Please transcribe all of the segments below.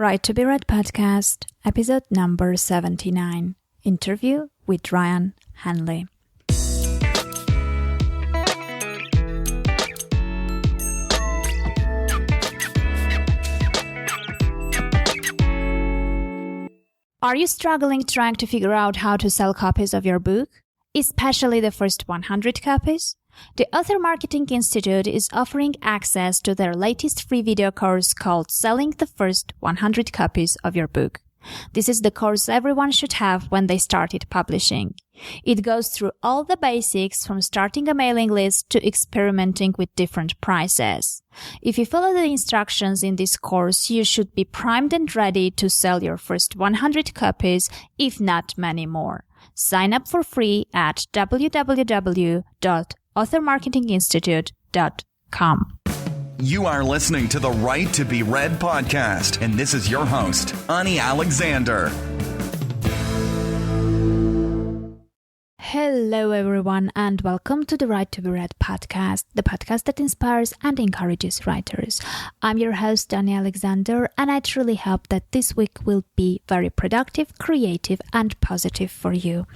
Right to be Read podcast, episode number 79, interview with Ryan Hanley. Are you struggling trying to figure out how to sell copies of your book, especially the first 100 copies? The Author Marketing Institute is offering access to their latest free video course called Selling the First 100 Copies of Your Book. This is the course everyone should have when they started publishing. It goes through all the basics from starting a mailing list to experimenting with different prices. If you follow the instructions in this course, you should be primed and ready to sell your first 100 copies, if not many more. Sign up for free at www.authormarketinginstitute.com. You are listening to the Right to be Read podcast, and this is your host, Ani Alexander. Hello, everyone, and welcome to the Right to be Read podcast, the podcast that inspires and encourages writers. I'm your host, Ani Alexander, and I truly hope that this week will be very productive, creative, and positive for you.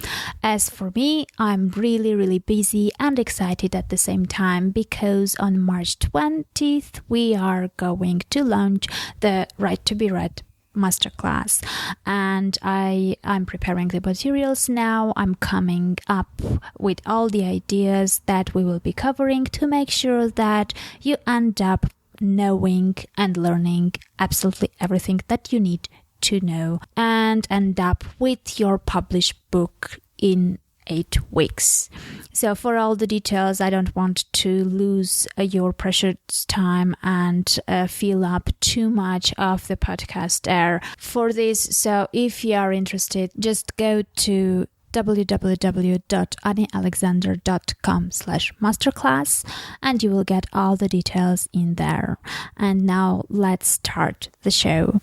As for me, I'm really busy and excited at the same time because on March 20th, we are going to launch the Right to be Read masterclass, and I'm preparing the materials now. I'm coming up with all the ideas that we will be covering to make sure that you end up knowing and learning absolutely everything that you need to know and end up with your published book in 8 weeks. So for all the details, I don't want to lose your precious time and fill up too much of the podcast air for this. So if you are interested, just go to www.anialexander.com/masterclass and you will get all the details in there. And now let's start the show.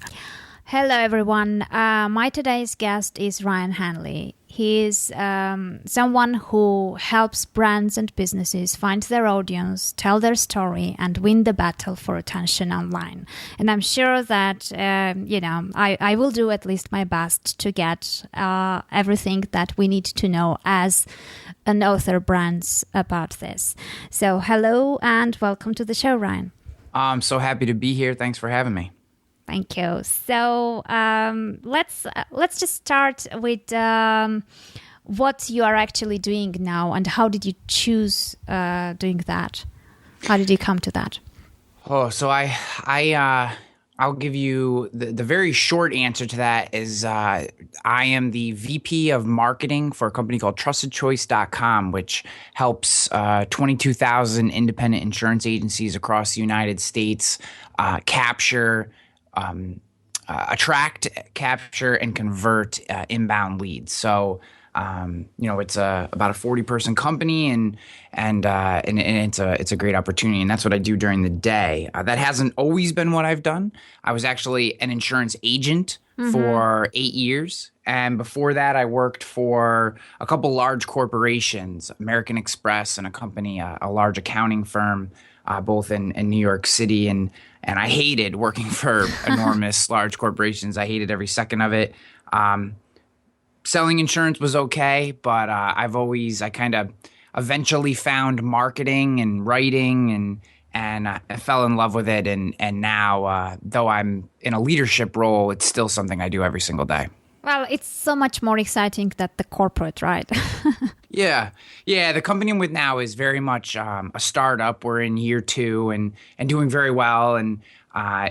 Hello, everyone. My today's guest is Ryan Hanley. He is someone who helps brands and businesses find their audience, tell their story, and win the battle for attention online. And I'm sure that, I will do at least my best to get everything that we need to know as an author brands about this. So hello and welcome to the show, Ryan. I'm so happy to be here. Thanks for having me. Thank you. So let's just start with what you are actually doing now, and how did you choose doing that? How did you come to that? Oh, so I'll give you the very short answer to that is I am the VP of marketing for a company called TrustedChoice.com, which helps 22,000 independent insurance agencies across the United States attract, capture, and convert inbound leads. So, it's about a 40-person company, and it's a great opportunity, and that's what I do during the day. That hasn't always been what I've done. I was actually an insurance agent for 8 years, and before that, I worked for a couple large corporations, American Express and a large accounting firm, both in New York City, and I hated working for enormous, large corporations. I hated every second of it. Selling insurance was okay, but I kind of eventually found marketing and writing, and I fell in love with it. And now, though I'm in a leadership role, it's still something I do every single day. Well, it's so much more exciting than the corporate, right? Yeah. The company I'm with now is very much a startup. We're in year 2 and doing very well. And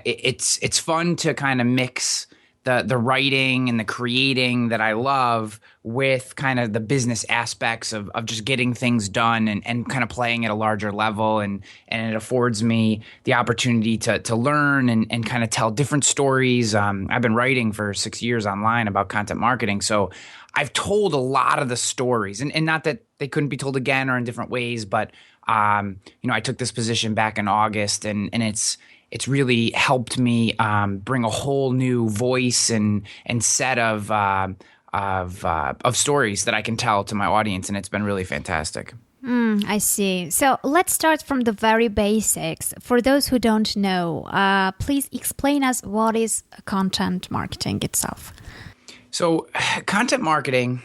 it's fun to kind of mix the writing and the creating that I love with kind of the business aspects of just getting things done and kind of playing at a larger level. And it affords me the opportunity to learn and kind of tell different stories. I've been writing for 6 years online about content marketing. So I've told a lot of the stories, and not that they couldn't be told again or in different ways, but I took this position back in August, and it's really helped me bring a whole new voice and set of stories that I can tell to my audience, and it's been really fantastic. I see. So let's start from the very basics. For those who don't know, please explain us what is content marketing itself. So content marketing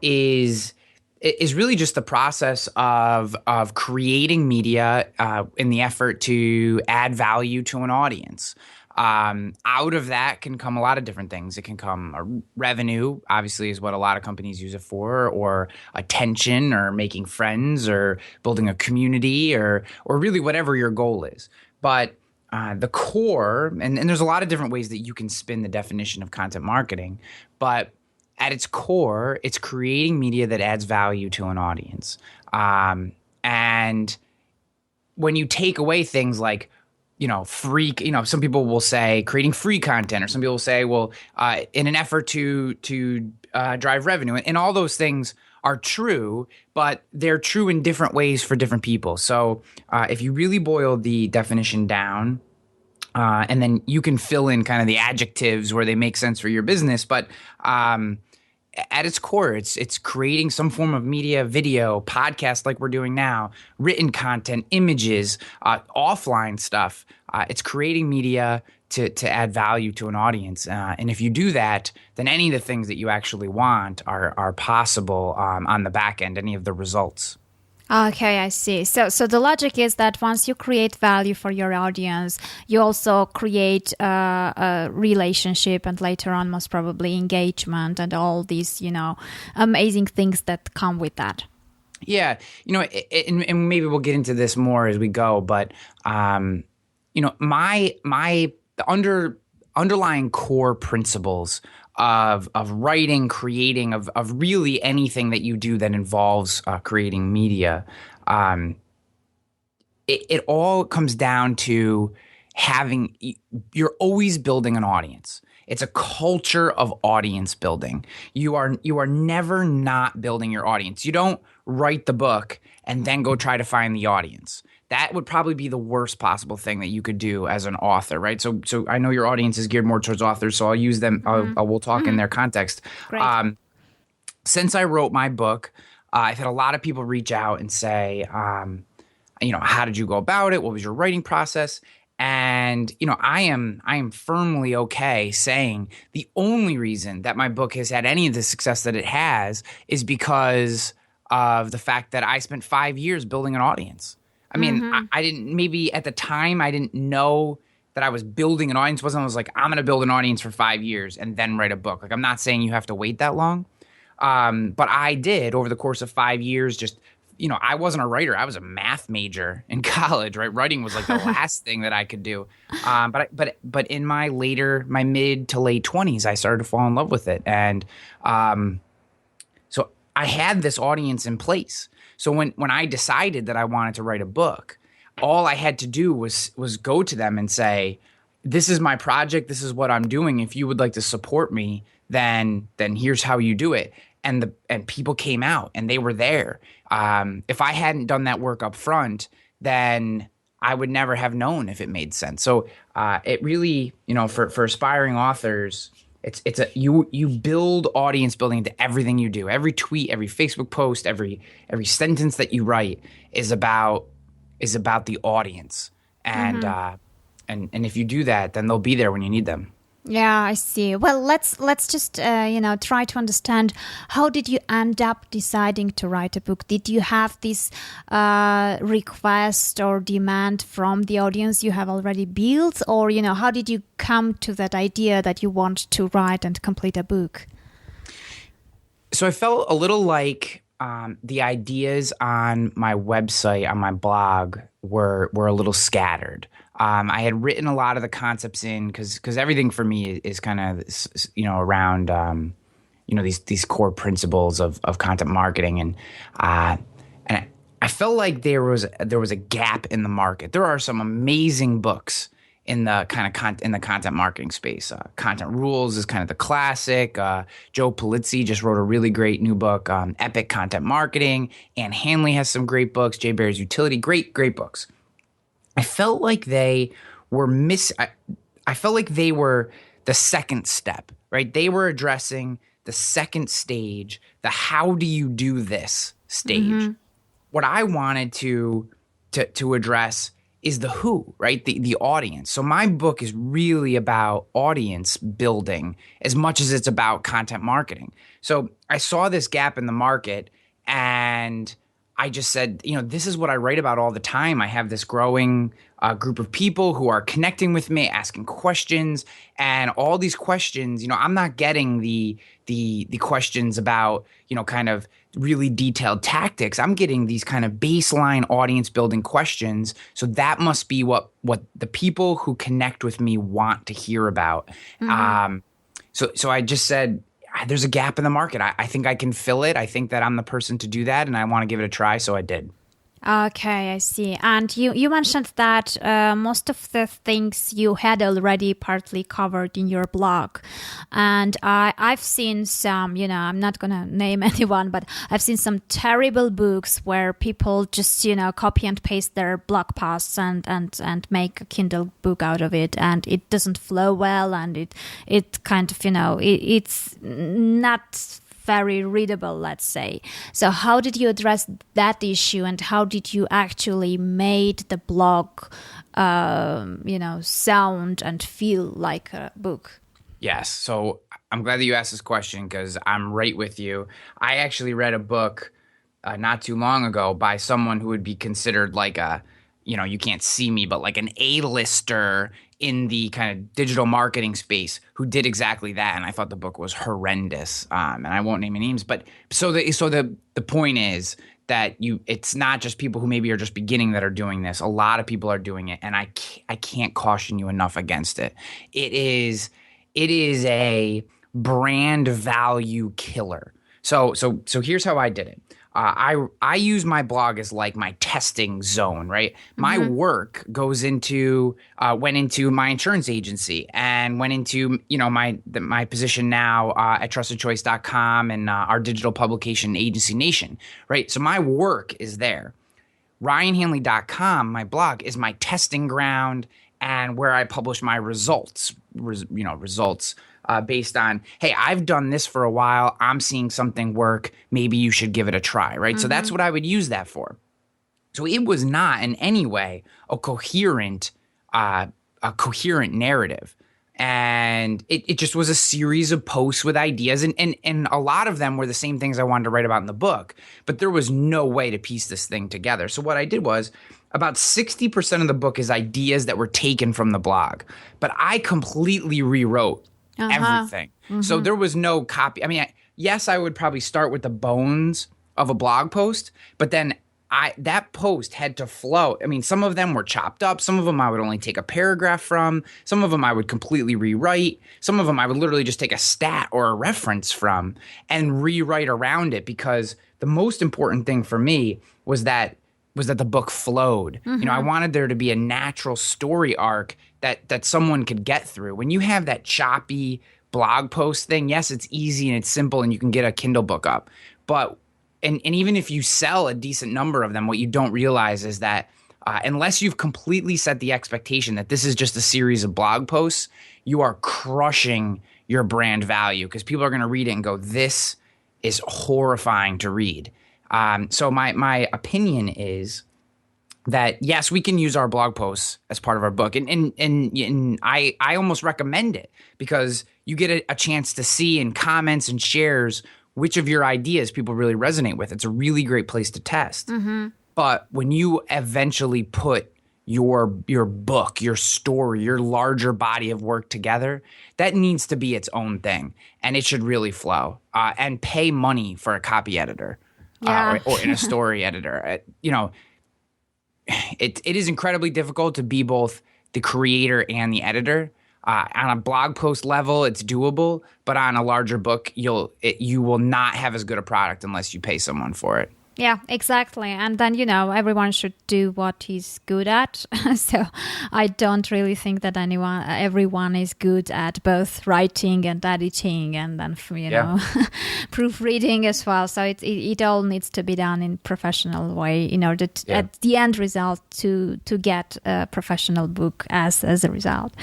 is really just the process of creating media in the effort to add value to an audience. Out of that can come a lot of different things. It can come revenue, obviously, is what a lot of companies use it for, or attention, or making friends, or building a community, or really whatever your goal is. But the core, and there's a lot of different ways that you can spin the definition of content marketing, but at its core, it's creating media that adds value to an audience. And when you take away things like, free, some people will say creating free content, or some people will say, well, in an effort to drive revenue, and all those things are true, but they're true in different ways for different people. So if you really boil the definition down, and then you can fill in kind of the adjectives where they make sense for your business, but at its core, it's creating some form of media, video, podcast like we're doing now, written content, images, offline stuff. It's creating media to add value to an audience. And if you do that, then any of the things that you actually want are possible on the back end, any of the results. Okay, I see. So the logic is that once you create value for your audience, you also create a relationship, and later on, most probably, engagement and all these, amazing things that come with that. Yeah, and maybe we'll get into this more as we go, but the underlying core principles of writing, creating, of really anything that you do that involves creating media, it all comes down to you're always building an audience. It's a culture of audience building. You are never not building your audience. You don't write the book and then go try to find the audience. That would probably be the worst possible thing that you could do as an author, right? So I know your audience is geared more towards authors, so I'll use them. We'll talk in their context. Great. Since I wrote my book, I've had a lot of people reach out and say, how did you go about it? What was your writing process? And I am firmly okay saying the only reason that my book has had any of the success that it has is because of the fact that I spent 5 years building an audience. I mean, I didn't, maybe at the time I didn't know that I was building an audience. I was like, I'm going to build an audience for 5 years and then write a book. Like, I'm not saying you have to wait that long. But I did over the course of 5 years. Just, I wasn't a writer. I was a math major in college, right? Writing was like the last thing that I could do. But in my mid to late 20s, I started to fall in love with it. And so I had this audience in place. So when I decided that I wanted to write a book, all I had to do was go to them and say, this is my project. This is what I'm doing. If you would like to support me, then here's how you do it. And people came out and they were there. If I hadn't done that work up front, then I would never have known if it made sense. So it really, for aspiring authors, you build audience building into everything you do. Every tweet, every Facebook post, every sentence that you write is about the audience. And and if you do that, then they'll be there when you need them. Yeah, I see. Well, let's just try to understand, how did you end up deciding to write a book? Did you have this request or demand from the audience you have already built, or how did you come to that idea that you want to write and complete a book? So I felt a little like the ideas on my website, on my blog, were a little scattered. I had written a lot of the concepts in because everything for me is kind of around these core principles of content marketing, and I felt like there was a gap in the market. There are some amazing books in the content marketing space. Content Rules is kind of the classic. Joe Pulizzi just wrote a really great new book, Epic Content Marketing. Ann Handley has some great books. Jay Baer's Utility, great books. I felt like they were I felt like they were the second step, right? They were addressing the second stage, the how do you do this stage. what I wanted to address is the who, right? The audience. So my book is really about audience building as much as it's about content marketing. So I saw this gap in the market, and I just said, this is what I write about all the time. I have this growing group of people who are connecting with me, asking questions, and all these questions, I'm not getting the questions about, kind of really detailed tactics. I'm getting these kind of baseline audience building questions. So that must be what the people who connect with me want to hear about. Mm-hmm. So I just said, there's a gap in the market. I think I can fill it. I think that I'm the person to do that, and I want to give it a try. So I did. Okay, I see. And you mentioned that most of the things you had already partly covered in your blog. And I've seen some, I'm not going to name anyone, but I've seen some terrible books where people just, copy and paste their blog posts and make a Kindle book out of it. And it doesn't flow well, and it kind of, it's not very readable, let's say. So how did you address that issue, and how did you actually made the blog, sound and feel like a book? Yes. So I'm glad that you asked this question, because I'm right with you. I actually read a book not too long ago by someone who would be considered like a, you can't see me, but like an A-lister in the kind of digital marketing space who did exactly that. And I thought the book was horrendous. And I won't name any names, but so the point is that it's not just people who maybe are just beginning that are doing this. A lot of people are doing it, and I can't caution you enough against it. It is a brand value killer. So here's how I did it. I use my blog as like my testing zone, right? Mm-hmm. My work went into my insurance agency, and went into, my position now at trustedchoice.com and our digital publication agency Nation, right? So my work is there. RyanHanley.com, my blog, is my testing ground and where I publish my results based on, hey, I've done this for a while. I'm seeing something work. Maybe you should give it a try, right? Mm-hmm. So that's what I would use that for. So it was not in any way a coherent narrative. And it just was a series of posts with ideas. And a lot of them were the same things I wanted to write about in the book. But there was no way to piece this thing together. So what I did was, about 60% of the book is ideas that were taken from the blog. But I completely rewrote everything. Mm-hmm. So there was no copy. I mean, yes, I would probably start with the bones of a blog post, but then that post had to flow. I mean, some of them were chopped up. Some of them I would only take a paragraph from. Some of them I would completely rewrite. Some of them I would literally just take a stat or a reference from and rewrite around it, because the most important thing for me was that the book flowed. Mm-hmm. I wanted there to be a natural story arc that someone could get through. When you have that choppy blog post thing, yes, it's easy and it's simple and you can get a Kindle book up. But and even if you sell a decent number of them, what you don't realize is that unless you've completely set the expectation that this is just a series of blog posts, you are crushing your brand value, because people are going to read it and go, this is horrifying to read. So my opinion is that, yes, we can use our blog posts as part of our book. And I almost recommend it, because you get a chance to see in comments and shares which of your ideas people really resonate with. It's a really great place to test. Mm-hmm. But when you eventually put your book, your story, your larger body of work together, that needs to be its own thing. And it should really flow. And pay money for a copy editor. Yeah. Or in a story editor. It is incredibly difficult to be both the creator and the editor. On a blog post level, it's doable, but on a larger book, you will not have as good a product unless you pay someone for it. Yeah, exactly. And then, everyone should do what he's good at. So I don't really think that everyone is good at both writing and editing and then, proofreading as well. So it all needs to be done in professional way in order to, at the end result, to get a professional book as a result.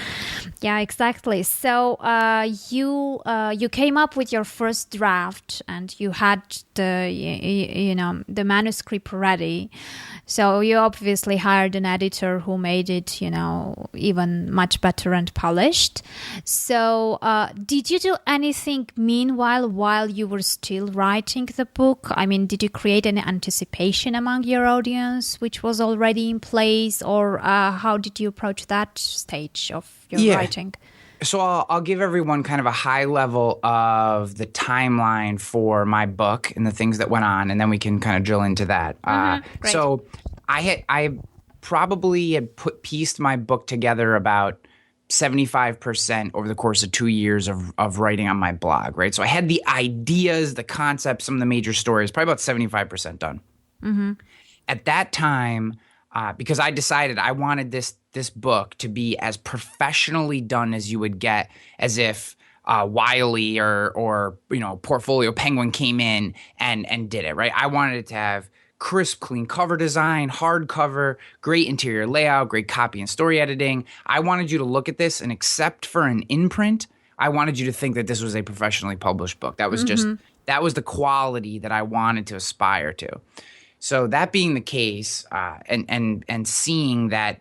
Yeah, exactly. So you came up with your first draft, and you had the, the manuscript ready. So you obviously hired an editor who made it, even much better and polished. So did you do anything meanwhile while you were still writing the book? I mean, did you create any anticipation among your audience, which was already in place, or how did you approach that stage of your writing? So I'll give everyone kind of a high level of the timeline for my book and the things that went on, and then we can kind of drill into that. So I probably had pieced my book together about 75% over the course of 2 years of writing on my blog, right? So I had the ideas, the concepts, some of the major stories, probably about 75% done. At that time, because I decided I wanted this book to be as professionally done as you would get, as if Wiley or Portfolio Penguin came in and did it, right? I wanted it to have crisp, clean cover design, hardcover, great interior layout, great copy and story editing. I wanted you to look at this, and except for an imprint, I wanted you to think that this was a professionally published book. That was that was the quality that I wanted to aspire to. So that being the case, and seeing that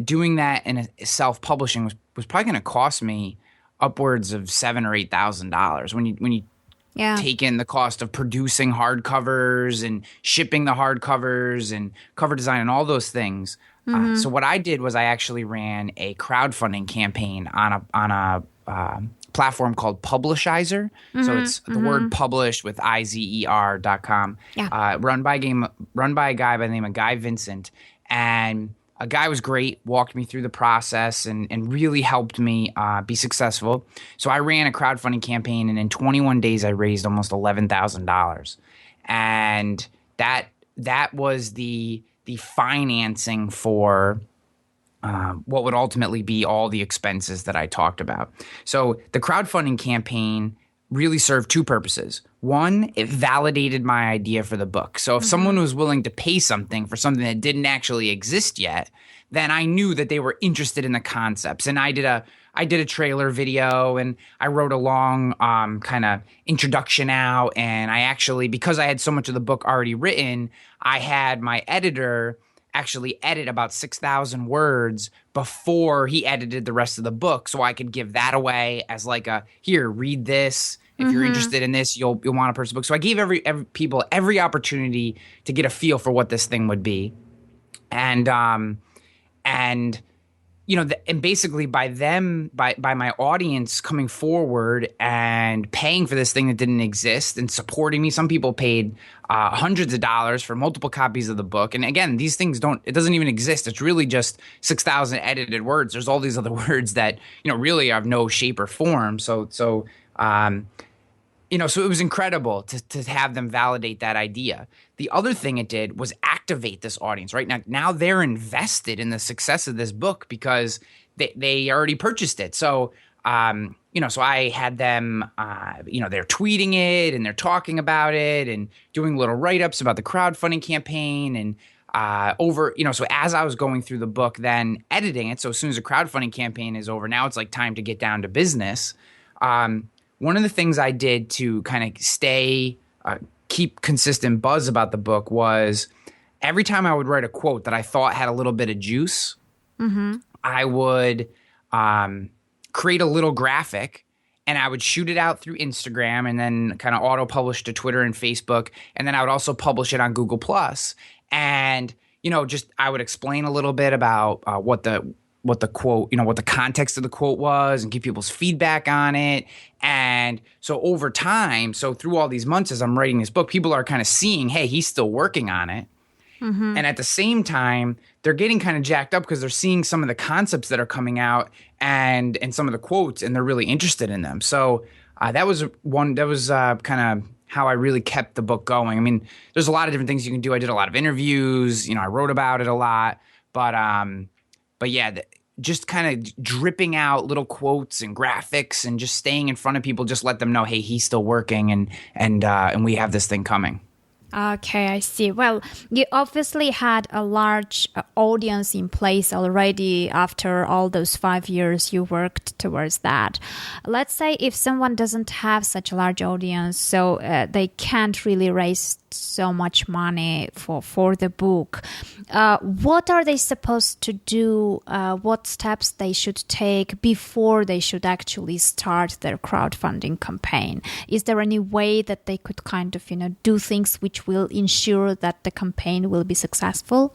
doing that in a self-publishing was probably going to cost me upwards of $7,000 or $8,000 when you take in the cost of producing hardcovers and shipping the hardcovers and cover design and all those things. So what I did was I actually ran a crowdfunding campaign on a platform called Publishizer. So it's the word published with IZER.com. Run by a guy by the name of Guy Vincent. And a guy was great, walked me through the process and really helped me be successful. So I ran a crowdfunding campaign, and in 21 days I raised almost $11,000. And that was the financing for what would ultimately be all the expenses that I talked about. So the crowdfunding campaign really served two purposes. One, it validated my idea for the book. So if someone was willing to pay something for something that didn't actually exist yet, then I knew that they were interested in the concepts. And I did a trailer video, and I wrote a long kind of introduction out. And I actually, because I had so much of the book already written, I had my editor actually edit about 6,000 words before he edited the rest of the book, so I could give that away as like a, here, read this. If you're interested in this, you'll want to purchase the book. So I gave every people every opportunity to get a feel for what this thing would be, and and basically by my audience coming forward and paying for this thing that didn't exist and supporting me. Some people paid hundreds of dollars for multiple copies of the book. And again, these things it doesn't even exist. It's really just 6,000 edited words. There's all these other words that, really have no shape or form. So it was incredible to have them validate that idea. The other thing it did was activate this audience, right? Now they're invested in the success of this book because they already purchased it. So, so I had them, they're tweeting it and they're talking about it and doing little write-ups about the crowdfunding campaign and so as I was going through the book, then editing it. So as soon as the crowdfunding campaign is over, now it's like time to get down to business. One of the things I did to kind of keep consistent buzz about the book was every time I would write a quote that I thought had a little bit of juice, I would create a little graphic and I would shoot it out through Instagram and then kind of auto-publish to Twitter and Facebook. And then I would also publish it on Google+. And, I would explain a little bit about what the quote, what the context of the quote was and give people's feedback on it. And so over time, so through all these months as I'm writing this book, people are kind of seeing, hey, he's still working on it. And at the same time, they're getting kind of jacked up because they're seeing some of the concepts that are coming out and some of the quotes, and they're really interested in them. So that was kind of how I really kept the book going. I mean, there's a lot of different things you can do. I did a lot of interviews, I wrote about it a lot, but yeah, just kind of dripping out little quotes and graphics and just staying in front of people, just let them know, hey, he's still working and we have this thing coming. Okay, I see. Well, you obviously had a large audience in place already after all those 5 years you worked towards that. Let's say if someone doesn't have such a large audience, so they can't really raise so much money for the book. What are they supposed to do? What steps they should take before they should actually start their crowdfunding campaign? Is there any way that they could kind of, do things which will ensure that the campaign will be successful?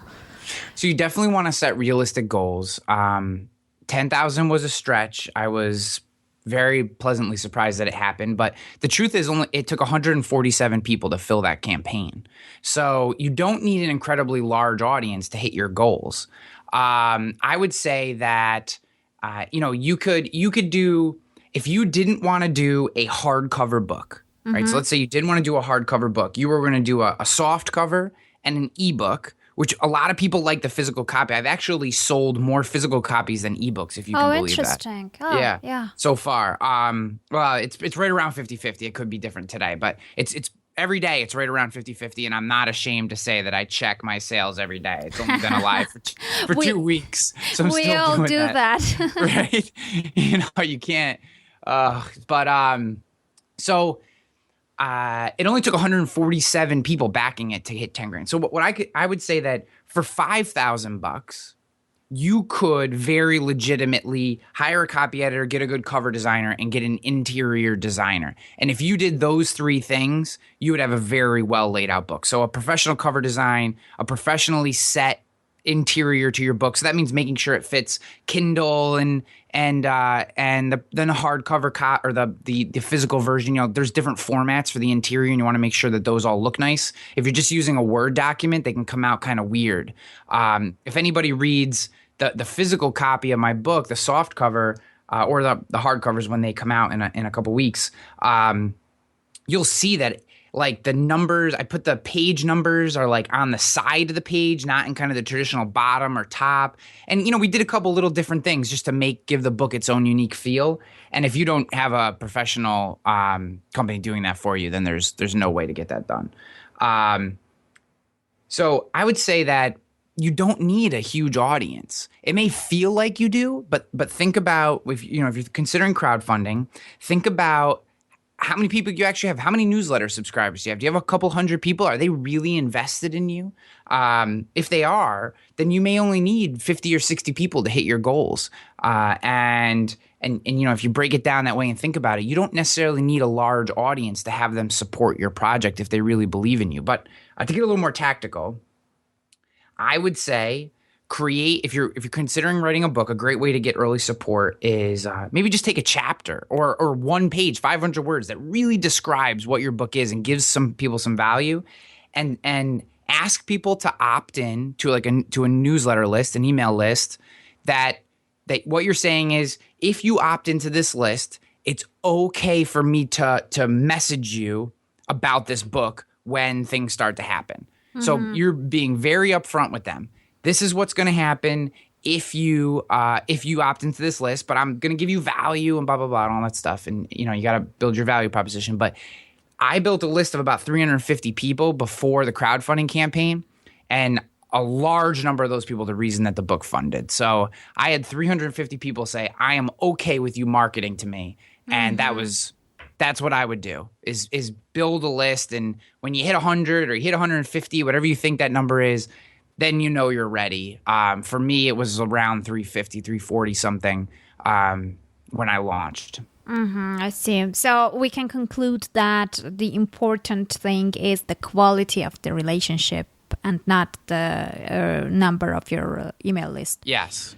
So you definitely want to set realistic goals. 10,000 was a stretch. I was very pleasantly surprised that it happened. But the truth is it took 147 people to fill that campaign. So you don't need an incredibly large audience to hit your goals. I would say that, you could do, if you didn't want to do a hardcover book, right? So let's say you didn't want to do a hardcover book. You were going to do a soft cover and an ebook, which a lot of people like the physical copy. I've actually sold more physical copies than ebooks, if you can believe that. Interesting. Oh, yeah. So far. Well, it's right around 50-50. It could be different today, but it's every day it's right around 50-50, and I'm not ashamed to say that I check my sales every day. It's only been alive for 2 weeks, so I'm we still all doing do that. right? You can't. So it only took 147 people backing it to hit 10 grand. So what I would say that for $5,000, you could very legitimately hire a copy editor, get a good cover designer, and get an interior designer. And if you did those three things, you would have a very well laid out book. So a professional cover design, a professionally set interior to your book. So that means making sure it fits Kindle and then the hardcover or the physical version. There's different formats for the interior, and you want to make sure that those all look nice. If you're just using a Word document, they can come out kind of weird. If anybody reads the physical copy of my book, the soft cover or the hardcovers when they come out in a couple weeks, you'll see that like the numbers, I put the page numbers are like on the side of the page, not in kind of the traditional bottom or top. And, we did a couple little different things just to give the book its own unique feel. And if you don't have a professional company doing that for you, then there's no way to get that done. So I would say that you don't need a huge audience. It may feel like you do, but think about if you're considering crowdfunding, think about how many people you actually have. How many newsletter subscribers do you have? Do you have a couple hundred people? Are they really invested in you? If they are, then you may only need 50 or 60 people to hit your goals. And if you break it down that way and think about it, you don't necessarily need a large audience to have them support your project if they really believe in you. But to get a little more tactical, I would say if you're considering writing a book, a great way to get early support is maybe just take a chapter or one page, 500 words that really describes what your book is and gives some people some value, and ask people to opt in to a newsletter list, an email list that what you're saying is, if you opt into this list, it's okay for me to message you about this book when things start to happen. Mm-hmm. So you're being very upfront with them. This is what's going to happen if you opt into this list, but I'm going to give you value and blah, blah, blah, and all that stuff. And, you got to build your value proposition. But I built a list of about 350 people before the crowdfunding campaign, and a large number of those people, the reason that the book funded. So I had 350 people say, I am okay with you marketing to me. And that's what I would do is build a list. And when you hit 100 or you hit 150, whatever you think that number is, then you're ready. For me, it was around 350, 340 something when I launched. I see. So we can conclude that the important thing is the quality of the relationship and not the number of your email list. Yes.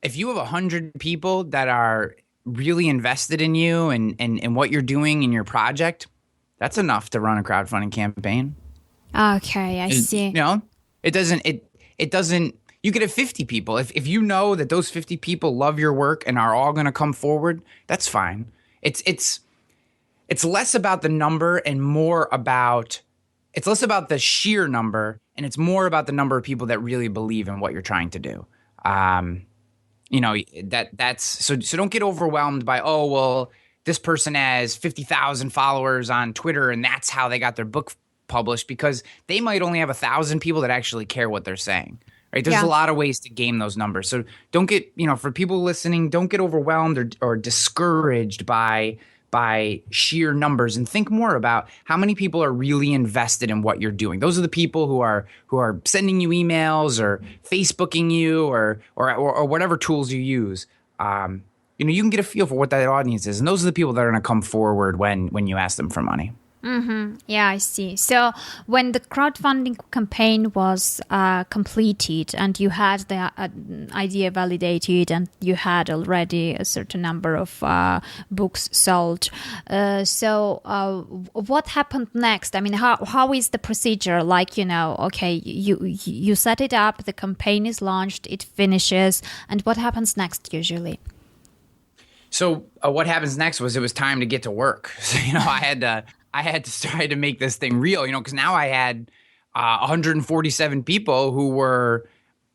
If you have 100 people that are really invested in you and what you're doing in your project, that's enough to run a crowdfunding campaign. Okay, I see. It doesn't, you could have 50 people. If you know that those 50 people love your work and are all going to come forward, that's fine. It's less about the number and more about, it's less about the sheer number, and it's more about the number of people that really believe in what you're trying to do. That's so don't get overwhelmed by, oh, well, this person has 50,000 followers on Twitter and that's how they got their book self-published because they might only have 1,000 people that actually care what they're saying. Right? There's a lot of ways to game those numbers. So don't get, for people listening, don't get overwhelmed or discouraged by sheer numbers, and think more about how many people are really invested in what you're doing. Those are the people who are sending you emails or Facebooking you or whatever tools you use. You can get a feel for what that audience is, and those are the people that are going to come forward when you ask them for money. Mm-hmm. Yeah, I see. So when the crowdfunding campaign was completed and you had the idea validated and you had already a certain number of books sold, what happened next? I mean, how is the procedure? Like, okay, you set it up, the campaign is launched, it finishes, and what happens next usually? So what happens next was it was time to get to work. So, I had to try to make this thing real, because now I had 147 people who were,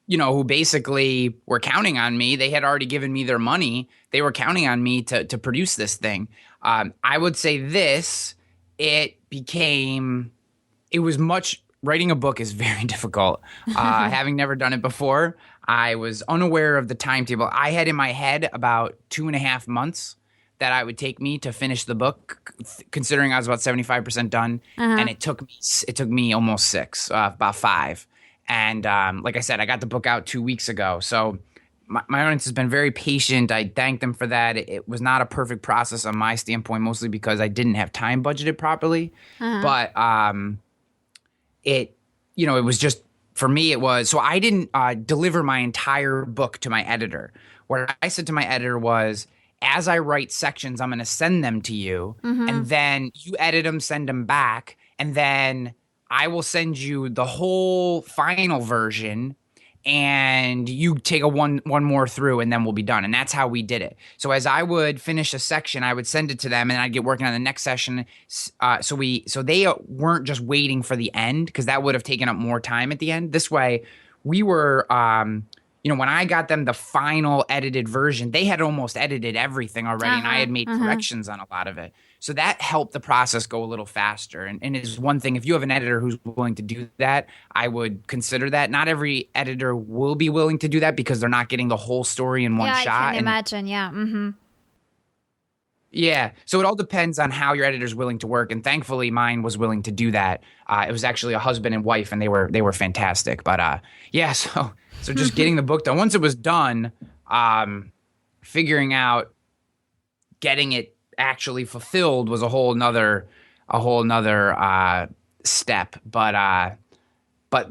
who basically were counting on me. They had already given me their money. They were counting on me to produce this thing. I would say writing a book is very difficult. Having never done it before, I was unaware of the timetable. I had in my head about 2.5 months that I would take me to finish the book, considering I was about 75% done. And it took me almost 6, about 5. And like I said, I got the book out 2 weeks ago. So my audience has been very patient. I thank them for that. It was not a perfect process on my standpoint, mostly because I didn't have time budgeted properly. But it was just, for me, it was, so I didn't deliver my entire book to my editor. What I said to my editor was, as I write sections, I'm going to send them to you, and then you edit them, send them back, and then I will send you the whole final version, and you take one more through, and then we'll be done. And that's how we did it. So as I would finish a section, I would send it to them, and I'd get working on the next session. So they weren't just waiting for the end, because that would have taken up more time at the end. This way, we were when I got them the final edited version, they had almost edited everything already, and I had made corrections on a lot of it. So that helped the process go a little faster. And it is one thing, if you have an editor who's willing to do that, I would consider that. Not every editor will be willing to do that because they're not getting the whole story in one shot. Yeah, I can imagine, yeah. Mm-hmm. Yeah. So it all depends on how your editor's willing to work. And thankfully, mine was willing to do that. It was actually a husband and wife, and they were fantastic. But so just getting the book done. Once it was done, figuring out getting it actually fulfilled was a whole nother step. But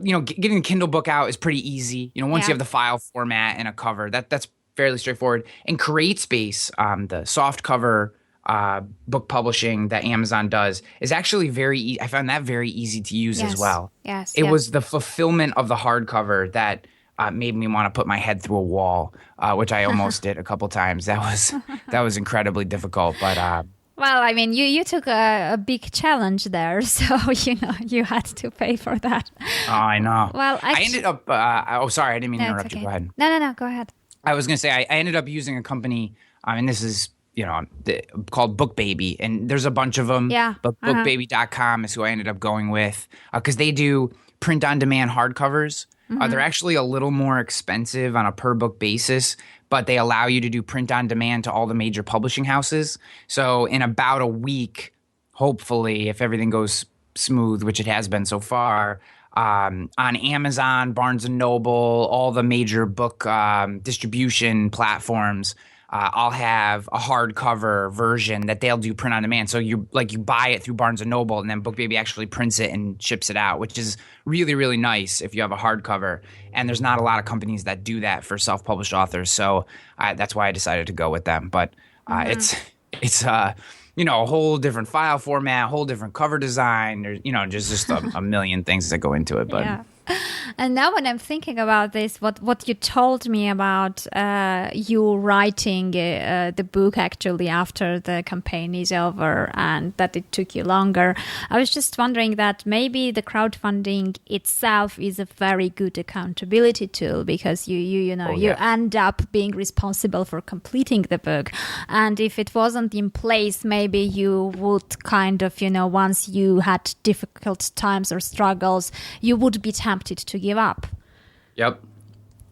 getting the Kindle book out is pretty easy. Once you have the file format and a cover, that's fairly straightforward. And CreateSpace, the soft cover book publishing that Amazon does, is actually very I found that very easy to use as well. Yes. It was the fulfillment of the hardcover that made me want to put my head through a wall, which I almost did a couple times. That was incredibly difficult, but well, I mean, you took a big challenge there, so you had to pay for that. Oh, I know. Well, I ended up. Sorry, I didn't mean to interrupt you. Go ahead. No, go ahead. I was going to say I ended up using a company, and this is called BookBaby, and there's a bunch of them. Yeah. But BookBaby.com is who I ended up going with because they do print-on-demand hardcovers. They're actually a little more expensive on a per book basis, but they allow you to do print on demand to all the major publishing houses. So in about a week, hopefully, if everything goes smooth, which it has been so far, on Amazon, Barnes & Noble, all the major book distribution platforms, I'll have a hardcover version that they'll do print on demand. So you buy it through Barnes & Noble, and then BookBaby actually prints it and ships it out, which is really, really nice if you have a hardcover. And there's not a lot of companies that do that for self-published authors. So that's why I decided to go with them. But it's a whole different file format, whole different cover design. There's just a million things that go into it. But And now when I'm thinking about this, what you told me about you writing the book actually after the campaign is over and that it took you longer, I was just wondering that maybe the crowdfunding itself is a very good accountability tool because you end up being responsible for completing the book. And if it wasn't in place, maybe you would kind of, once you had difficult times or struggles, you would be tempted to give up. Yep.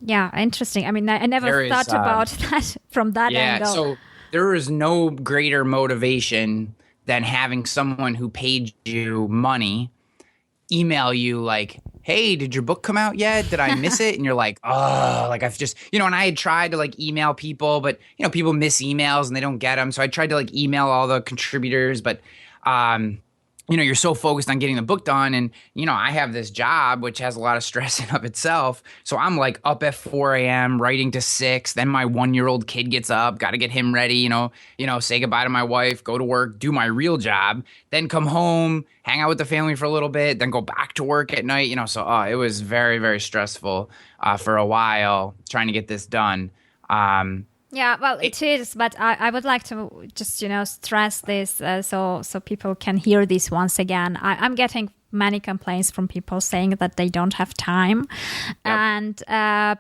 Yeah, interesting. I mean, I never thought about that from that angle. So there is no greater motivation than having someone who paid you money email you like, hey, did your book come out yet? Did I miss it? And you're like, oh, like I've just, and I had tried to like email people, but people miss emails and they don't get them. So I tried to like email all the contributors, but you're so focused on getting the book done. And, I have this job, which has a lot of stress in of itself. So I'm like up at 4 a.m. writing to 6. Then my 1-year-old kid gets up, got to get him ready, say goodbye to my wife, go to work, do my real job, then come home, hang out with the family for a little bit, then go back to work at night, So it was very, very stressful for a while trying to get this done. Yeah, well, it is, but I would like to just, stress this so people can hear this once again. I'm getting many complaints from people saying that they don't have time. Yep. And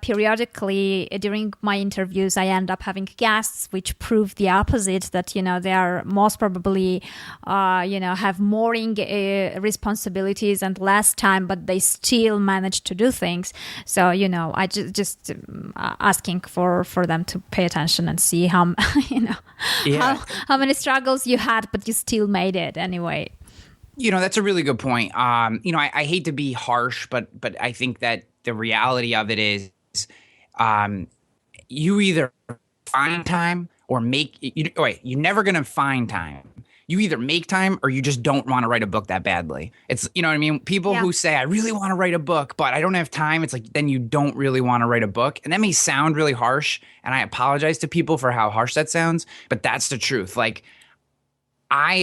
periodically during my interviews, I end up having guests which prove the opposite, that, they are most probably, have more responsibilities and less time, but they still manage to do things. So, I just asking for them to pay attention and see how, how many struggles you had, but you still made it anyway. That's a really good point. I hate to be harsh, but I think that the reality of it is, you either find time or you're never going to find time. You either make time or you just don't want to write a book that badly. It's, what I mean? People who say, I really want to write a book, but I don't have time. It's like, then you don't really want to write a book. And that may sound really harsh. And I apologize to people for how harsh that sounds, but that's the truth. Like,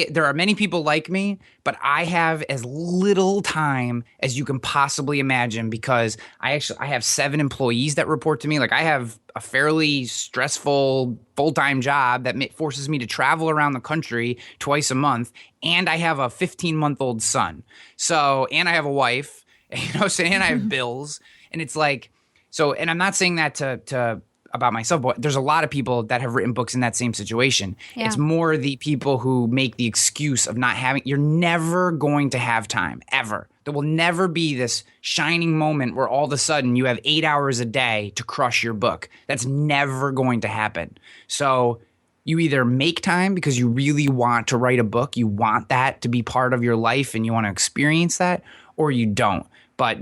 there are many people like me, but I have as little time as you can possibly imagine because I have 7 employees that report to me. Like I have a fairly stressful full-time job that forces me to travel around the country twice a month. And I have a 15-month-old son. So, and I have a wife, and I have bills. And it's like, and I'm not saying that to about myself, but there's a lot of people that have written books in that same situation. Yeah. It's more the people who make the excuse of not having, you're never going to have time, ever. There will never be this shining moment where all of a sudden you have 8 hours a day to crush your book. That's never going to happen. So you either make time because you really want to write a book, you want that to be part of your life and you want to experience that, or you don't. But,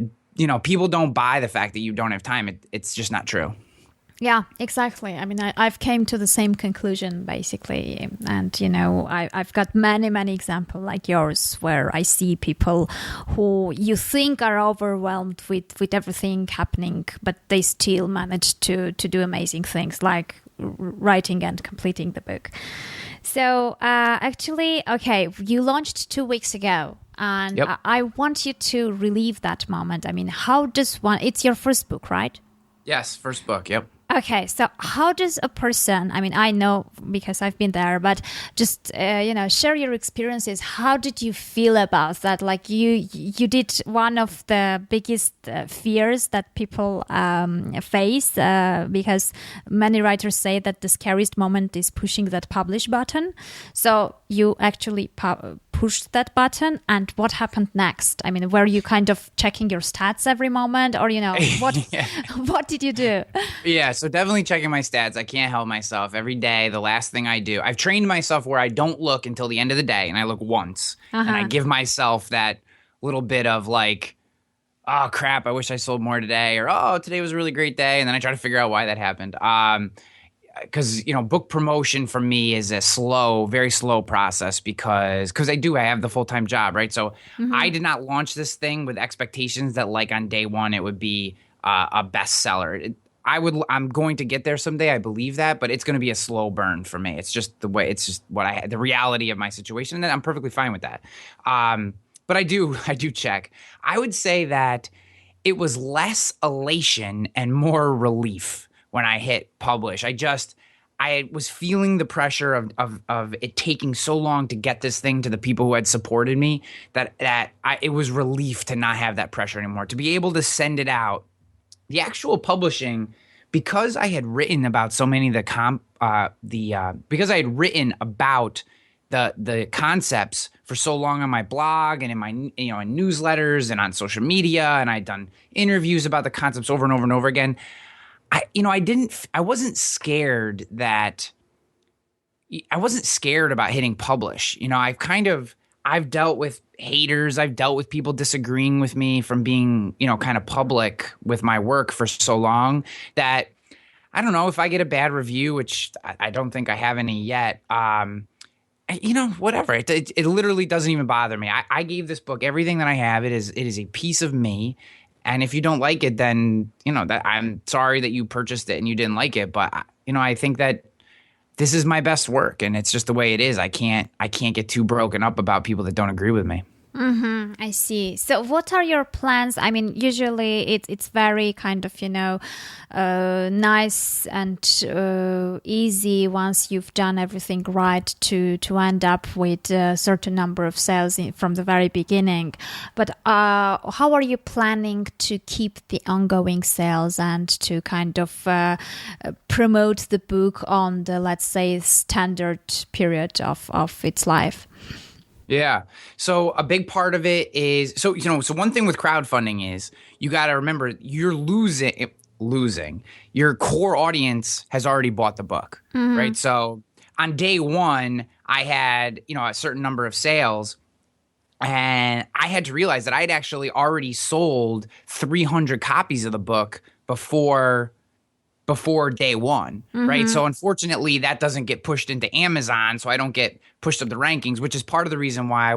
people don't buy the fact that you don't have time. It's just not true. Yeah, exactly. I mean, I've came to the same conclusion, basically. And, I've got many, many examples like yours where I see people who you think are overwhelmed with everything happening, but they still manage to do amazing things like writing and completing the book. So actually, okay, you launched 2 weeks ago. And yep. I want you to relive that moment. I mean, it's your first book, right? Yes, first book, yep. Okay, so how does a person, I mean, I know because I've been there, but just, share your experiences. How did you feel about that? Like you did one of the biggest fears that people face because many writers say that the scariest moment is pushing that publish button. So you actually pushed that button, and what happened next? I mean, were you kind of checking your stats every moment, or what did you do? Yeah, so definitely checking my stats. I can't help myself. Every day, the last thing I do, I've trained myself where I don't look until the end of the day, and I look once, and I give myself that little bit of like, oh crap, I wish I sold more today, or oh, today was a really great day, and then I try to figure out why that happened. Because book promotion for me is a very slow process because I have the full-time job, right? So I did not launch this thing with expectations that like on day one it would be a bestseller. I'm going to get there someday. I believe that, but it's going to be a slow burn for me. It's just the way. It's just the reality of my situation, and I'm perfectly fine with that. But I do check. I would say that it was less elation and more relief when I hit publish. I was feeling the pressure of it taking so long to get this thing to the people who had supported me that it was relief to not have that pressure anymore, to be able to send it out. The actual publishing, because I had written about so many of because I had written about the concepts for so long on my blog and in my in newsletters and on social media, and I'd done interviews about the concepts over and over and over again. I wasn't scared about hitting publish. I've dealt with haters. I've dealt with people disagreeing with me from being, kind of public with my work for so long that I don't know if I get a bad review, which I don't think I have any yet. Whatever. It literally doesn't even bother me. I gave this book everything that I have. It is a piece of me. And if you don't like it, then, that I'm sorry that you purchased it and you didn't like it. But, I think that this is my best work, and it's just the way it is. I can't get too broken up about people that don't agree with me. Mm-hmm, I see. So what are your plans? I mean, usually it's very kind of, nice and easy once you've done everything right to end up with a certain number of sales from the very beginning. But how are you planning to keep the ongoing sales and to kind of promote the book on the, let's say, standard period of its life? Yeah. So a big part of it is, so one thing with crowdfunding is you got to remember you're losing. Your core audience has already bought the book, right? So on day one, I had, a certain number of sales, and I had to realize that I'd actually already sold 300 copies of the book before day one, right? So unfortunately, that doesn't get pushed into Amazon, so I don't get pushed up the rankings, which is part of the reason why, I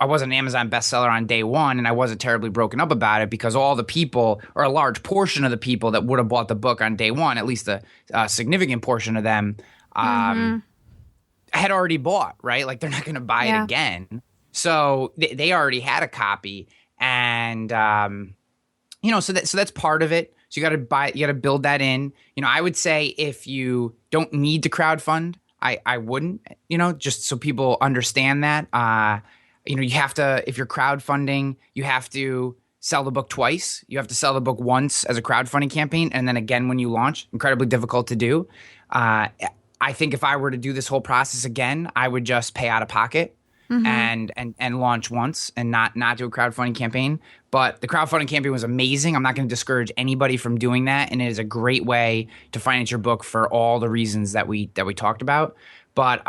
wasn't an Amazon bestseller on day one, and I wasn't terribly broken up about it, because all the people, or a large portion of the people that would have bought the book on day one, at least a significant portion of them, had already bought, right? Like, they're not going to buy it again. So they already had a copy, and so that's part of it. So you got to build that in. I would say if you don't need to crowdfund, I wouldn't, just so people understand that. You have to, if you're crowdfunding, you have to sell the book twice. You have to sell the book once as a crowdfunding campaign, and then again when you launch. Incredibly difficult to do. I think if I were to do this whole process again, I would just pay out of pocket. And launch once and not do a crowdfunding campaign. But the crowdfunding campaign was amazing. I'm not going to discourage anybody from doing that, and it is a great way to finance your book for all the reasons that we talked about. But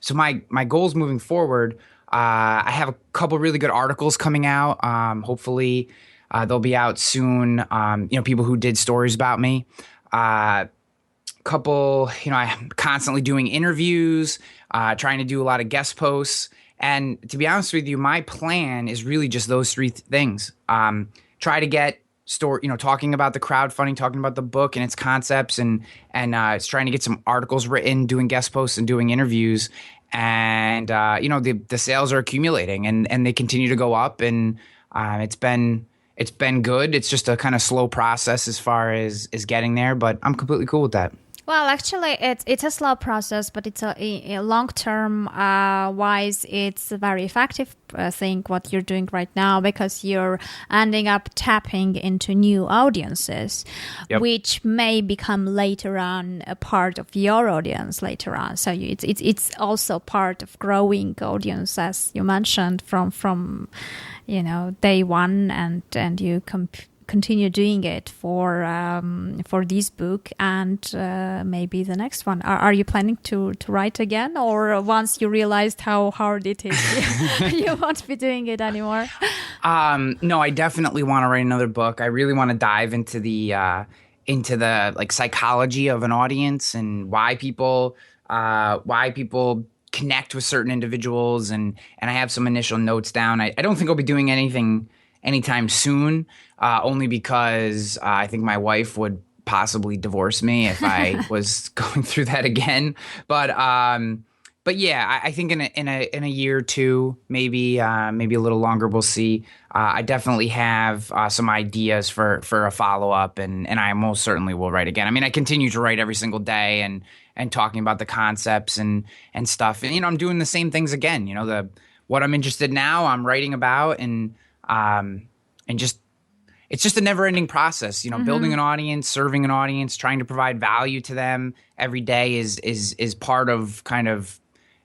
so my goals moving forward, I have a couple really good articles coming out. Hopefully they'll be out soon. People who did stories about me. Couple, I'm constantly doing interviews, trying to do a lot of guest posts. And to be honest with you, my plan is really just those three things. Try to get talking about the crowdfunding, talking about the book and its concepts, and it's trying to get some articles written, doing guest posts and doing interviews. And, the sales are accumulating and they continue to go up, and it's been good. It's just a kind of slow process as far as getting there, but I'm completely cool with that. Well, actually, it's a slow process, but it's a long-term wise, it's a very effective thing what you're doing right now, because you're ending up tapping into new audiences, which may become later on a part of your audience later on. So it's also part of growing audience, as you mentioned, from day one, and you continue doing it for this book and maybe the next one. Are you planning to write again, or once you realized how hard it is, you won't be doing it anymore? No, I definitely want to write another book. I really want to dive into the like psychology of an audience and why people connect with certain individuals, and I have some initial notes down. I don't think I'll be doing anything anytime soon, only because I think my wife would possibly divorce me if I was going through that again. But but yeah, I think in a year or two, maybe a little longer, we'll see. I definitely have some ideas for a follow up, and I most certainly will write again. I mean, I continue to write every single day and talking about the concepts and stuff. And I'm doing the same things again. What I'm interested now, I'm writing about, and just it's just a never ending process. Building an audience, serving an audience, trying to provide value to them every day is part of kind of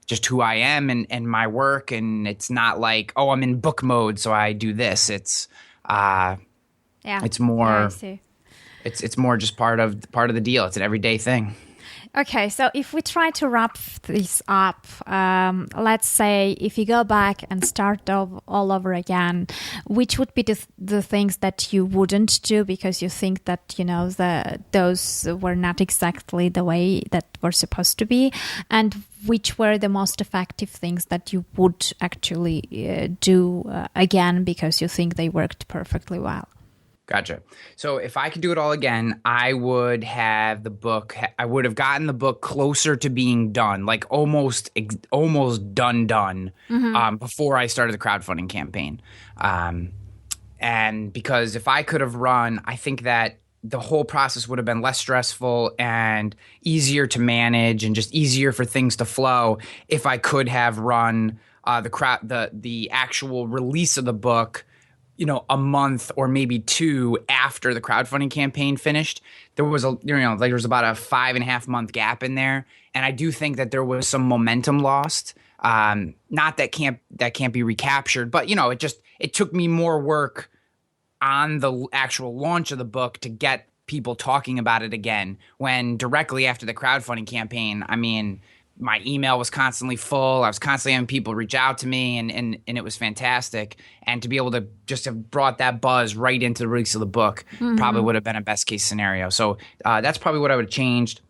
just who I am and my work. And it's not like, oh, I'm in book mode, so I do this. It's it's more Yeah, I see. it's more just part of the deal. It's an everyday thing. Okay, so if we try to wrap this up, let's say if you go back and start all over again, which would be the things that you wouldn't do because you think that, those were not exactly the way that were supposed to be, and which were the most effective things that you would actually do again because you think they worked perfectly well? Gotcha. So if I could do it all again, I would have gotten the book closer to being done, like almost done, before I started the crowdfunding campaign. And because if I could have run, I think that the whole process would have been less stressful and easier to manage and just easier for things to flow if I could have run the actual release of the book a month or maybe two after the crowdfunding campaign finished. There was there was about a 5.5 month gap in there. And I do think that there was some momentum lost. Not that can't be recaptured, but it took me more work on the actual launch of the book to get people talking about it again, when directly after the crowdfunding campaign, I mean, my email was constantly full. I was constantly having people reach out to me, and it was fantastic. And to be able to just have brought that buzz right into the release of the book probably would have been a best case scenario. So that's probably what I would have changed.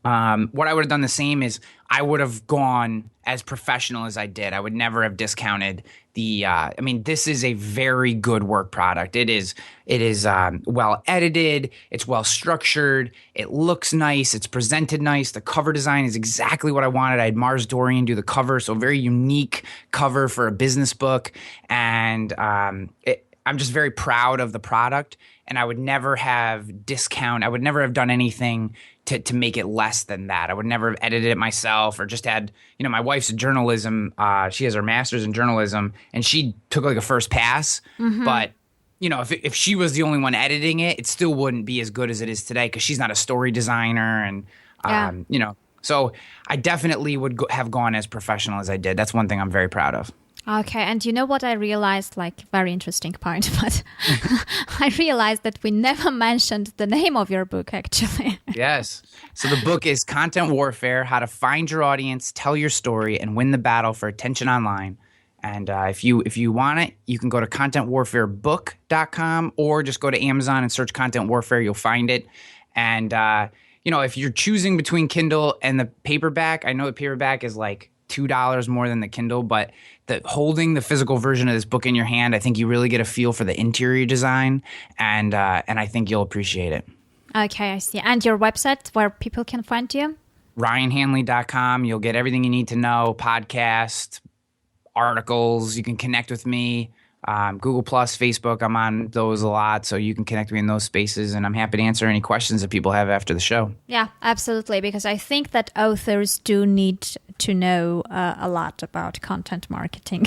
What I would have done the same is I would have gone as professional as I did. I would never have discounted this is a very good work product. It is well edited. It's well structured. It looks nice. It's presented nice. The cover design is exactly what I wanted. I had Mars Dorian do the cover, so a very unique cover for a business book. And I'm just very proud of the product. And I would never have I would never have done anything to make it less than that. I would never have edited it myself or just had, my wife's a journalism. She has her master's in journalism, and she took like a first pass. But, if she was the only one editing it, it still wouldn't be as good as it is today because she's not a story designer. And, so I definitely would have gone as professional as I did. That's one thing I'm very proud of. Okay, and you know what I realized, very interesting point, but I realized that we never mentioned the name of your book, actually. Yes. So the book is Content Warfare: How to Find Your Audience, Tell Your Story, and Win the Battle for Attention Online. And if you want it, you can go to contentwarfarebook.com or just go to Amazon and search Content Warfare. You'll find it. And, if you're choosing between Kindle and the paperback, I know the paperback is like $2 more than the Kindle, but holding the physical version of this book in your hand, I think you really get a feel for the interior design, and I think you'll appreciate it. Okay, I see. And your website where people can find you? RyanHanley.com. You'll get everything you need to know, podcast, articles. You can connect with me. Google Plus, Facebook, I'm on those a lot, so you can connect me in those spaces, and I'm happy to answer any questions that people have after the show. Yeah, absolutely, because I think that authors do need to know a lot about content marketing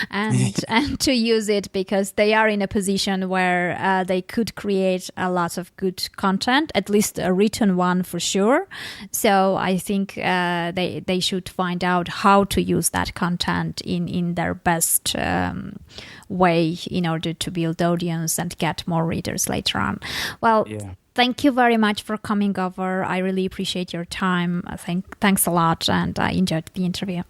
and to use it, because they are in a position where they could create a lot of good content, at least a written one for sure. So I think they should find out how to use that content in their best way in order to build audience and get more readers later on. Well, thank you very much for coming over. I really appreciate your time. Thanks a lot, and I enjoyed the interview.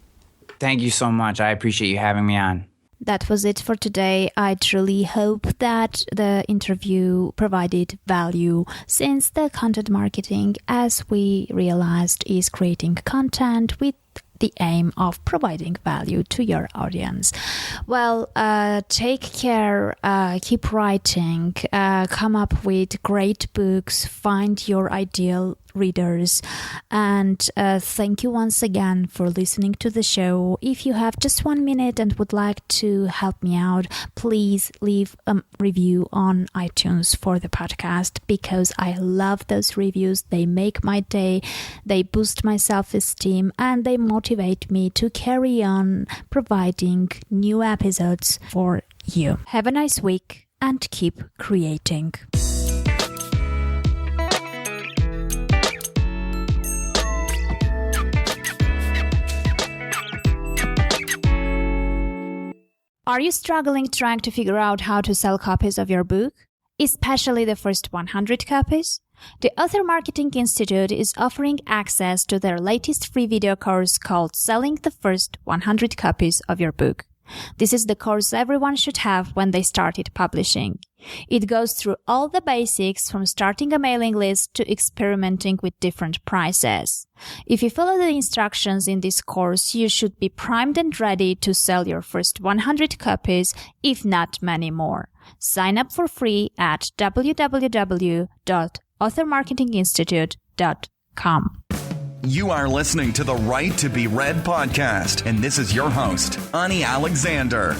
Thank you so much. I appreciate you having me on. That was it for today. I truly hope that the interview provided value, since the content marketing, as we realized, is creating content with the aim of providing value to your audience. Well, take care, keep writing, come up with great books, find your ideal readers. And thank you once again for listening to the show. If you have just 1 minute and would like to help me out, please leave a review on iTunes for the podcast, because I love those reviews. They make my day, they boost my self-esteem, and they motivate me to carry on providing new episodes for you. Have a nice week and keep creating. Are you struggling trying to figure out how to sell copies of your book, especially the first 100 copies? The Author Marketing Institute is offering access to their latest free video course called Selling the First 100 Copies of Your Book. This is the course everyone should have when they started publishing. It goes through all the basics, from starting a mailing list to experimenting with different prices. If you follow the instructions in this course, you should be primed and ready to sell your first 100 copies, if not many more. Sign up for free at www.authormarketinginstitute.com. You are listening to the Right to Be Read podcast, and this is your host, Ani Alexander.